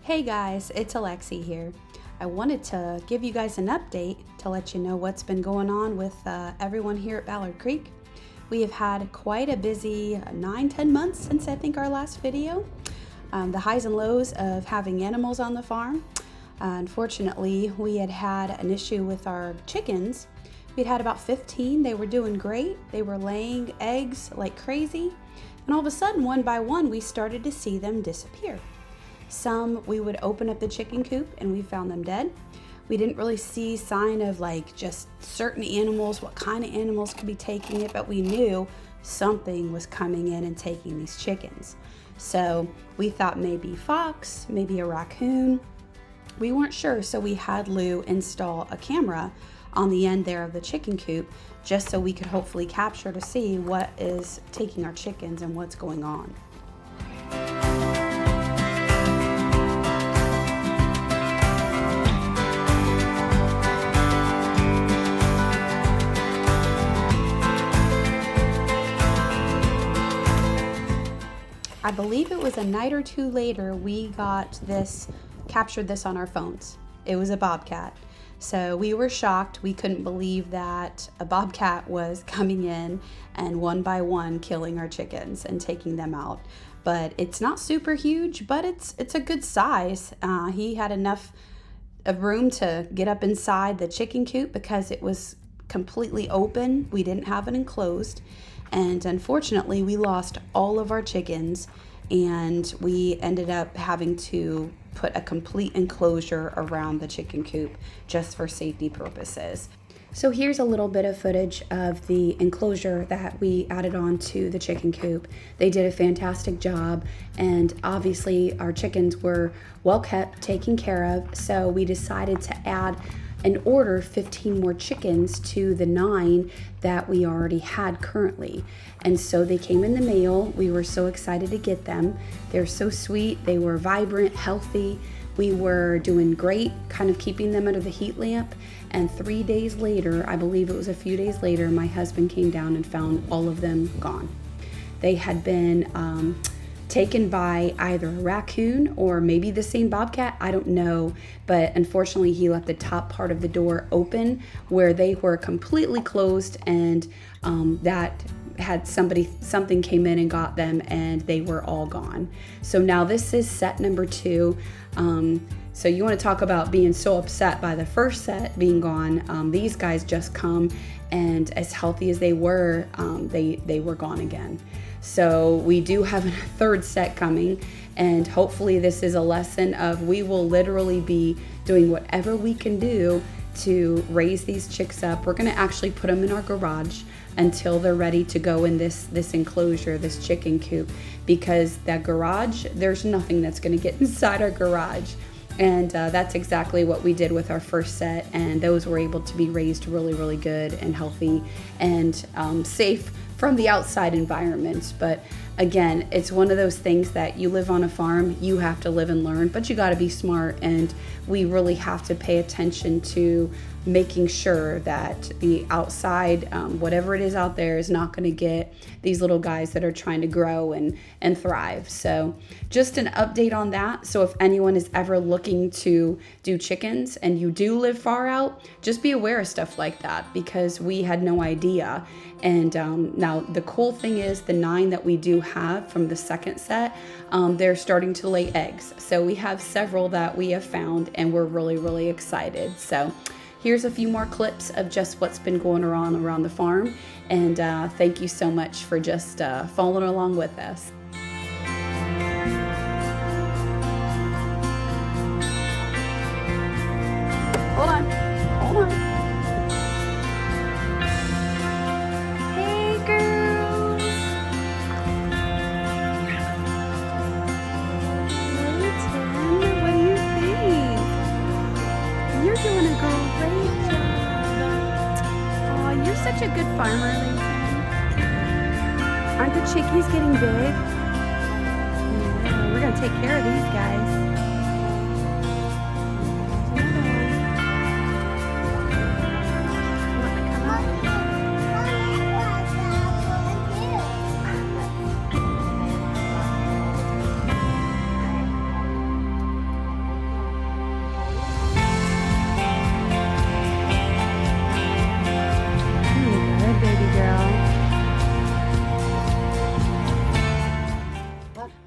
Hey guys, it's Alexi here. I wanted to give you guys an update to let you know what's been going on with everyone here at Ballard Creek. We have had quite a busy 9-10 months since I think our last video. The highs and lows of having animals on the farm. Unfortunately, we had an issue with our chickens. We'd had about 15. They were doing great. They were laying eggs like crazy. And all of a sudden, one by one, we started to see them disappear. Some, we would open up the chicken coop and we found them dead. We didn't really see sign of like just certain animals, what kind of animals could be taking it, but we knew something was coming in and taking these chickens. So we thought maybe fox, maybe a raccoon. We weren't sure, so we had Lou install a camera on the end there of the chicken coop just so we could hopefully capture to see what is taking our chickens and what's going on. I believe it was a night or two later we captured this on our phones. It was a bobcat. So we were shocked. We couldn't believe that a bobcat was coming in and one by one killing our chickens and taking them out. But it's not super huge, but it's a good size. He had enough of room to get up inside the chicken coop because it was completely open. We didn't have it enclosed. And unfortunately, we lost all of our chickens and we ended up having to put a complete enclosure around the chicken coop just for safety purposes. So here's a little bit of footage of the enclosure that we added on to the chicken coop. They did a fantastic job, and obviously our chickens were well kept, taken care of, so we decided to add and order 15 more chickens to the 9 that we already had currently. And so they came in the mail. We were so excited to get them. They're so sweet. They were vibrant, healthy. We were doing great, kind of keeping them under the heat lamp. And 3 days later, I believe it was a few days later, my husband came down and found all of them gone. They had been taken by either a raccoon or maybe the same bobcat, I don't know, but unfortunately he left the top part of the door open where they were completely closed, and that had something came in and got them and they were all gone. So now this is set number 2. So you want to talk about being so upset by the first set being gone. These guys just come, and as healthy as they were were gone again. So we do have a third set coming, and hopefully this is a lesson of we will literally be doing whatever we can do to raise these chicks up. We're going to actually put them in our garage until they're ready to go in this enclosure, this chicken coop, because that garage, there's nothing that's going to get inside our garage. And that's exactly what we did with our first set, and those were able to be raised really, really good and healthy and safe from the outside environment. But again, it's one of those things that you live on a farm, you have to live and learn, but you got to be smart, and we really have to pay attention to making sure that the outside, whatever it is out there, is not going to get these little guys that are trying to grow and thrive. So just an update on that. So if anyone is ever looking to do chickens and you do live far out, just be aware of stuff like that, because we had no idea. And now the cool thing is the 9 that we do have from the second set, they're starting to lay eggs. So we have several that we have found, and we're really, really excited. So here's a few more clips of just what's been going on around the farm. And thank you so much for just following along with us. Hold on. Hey, girls. Layton, what do you think? You're doing a great job. Oh, you're such a good farmer, Layton. Aren't the chickies getting big? Yeah, we're going to take care of these guys.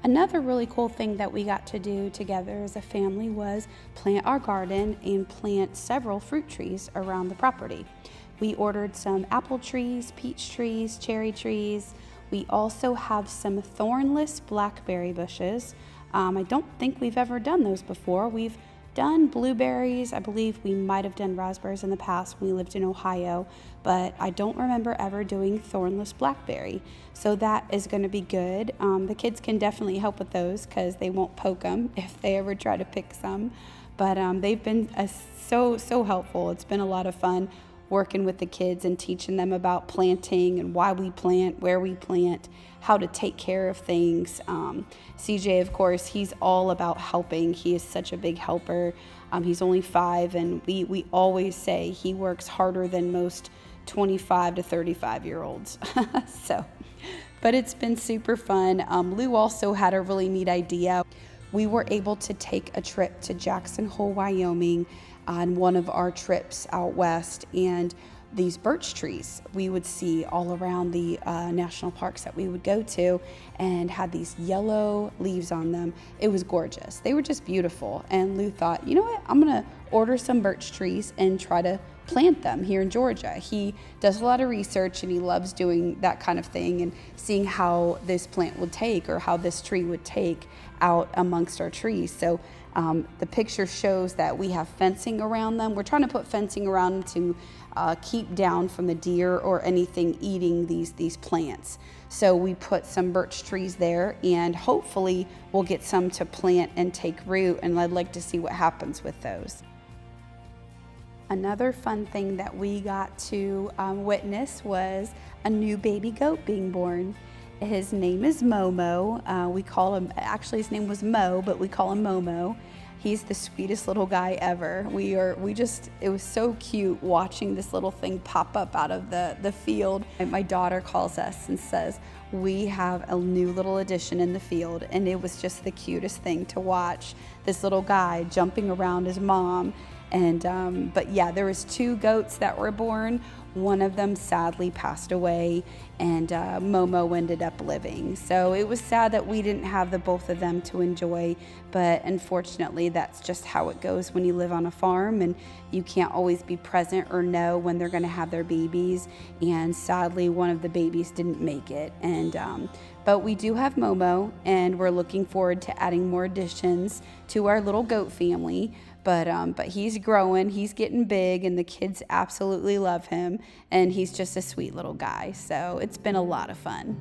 Another really cool thing that we got to do together as a family was plant our garden and plant several fruit trees around the property. We ordered some apple trees, peach trees, cherry trees. We also have some thornless blackberry bushes. I don't think we've ever done those before. We've done blueberries. I believe we might have done raspberries in the past when we lived in Ohio, but I don't remember ever doing thornless blackberry. So that is going to be good. The kids can definitely help with those because they won't poke them if they ever try to pick some. But they've been so helpful. It's been a lot of fun working with the kids and teaching them about planting and why we plant, where we plant, how to take care of things. CJ, of course, he's all about helping. He is such a big helper. He's only 5, and we always say he works harder than most 25 to 35-year-olds. But it's been super fun. Lou also had a really neat idea. We were able to take a trip to Jackson Hole, Wyoming on one of our trips out west, and these birch trees we would see all around the national parks that we would go to, and had these yellow leaves on them. It was gorgeous. They were just beautiful. And Lou thought, you know what, I'm gonna order some birch trees and try to plant them here in Georgia. He does a lot of research and he loves doing that kind of thing and seeing how this plant would take, or how this tree would take out amongst our trees. So the picture shows that we have fencing around them. We're trying to put fencing around them to keep down from the deer or anything eating these plants. So we put some birch trees there, and hopefully we'll get some to plant and take root, and I'd like to see what happens with those. Another fun thing that we got to witness was a new baby goat being born. His name is Momo. We call him, actually his name was Mo, but we call him Momo. He's the sweetest little guy ever. It was so cute watching this little thing pop up out of the field. And my daughter calls us and says, we have a new little addition in the field. And it was just the cutest thing to watch, this little guy jumping around his mom. And but yeah, there was 2 goats that were born. One of them sadly passed away, and Momo ended up living. So it was sad that we didn't have the both of them to enjoy, but unfortunately that's just how it goes when you live on a farm, and you can't always be present or know when they're going to have their babies. And sadly one of the babies didn't make it. And but we do have Momo, and we're looking forward to adding more additions to our little goat family. But he's growing, he's getting big, and the kids absolutely love him, and he's just a sweet little guy. So it's been a lot of fun.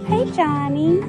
Hey, Johnny.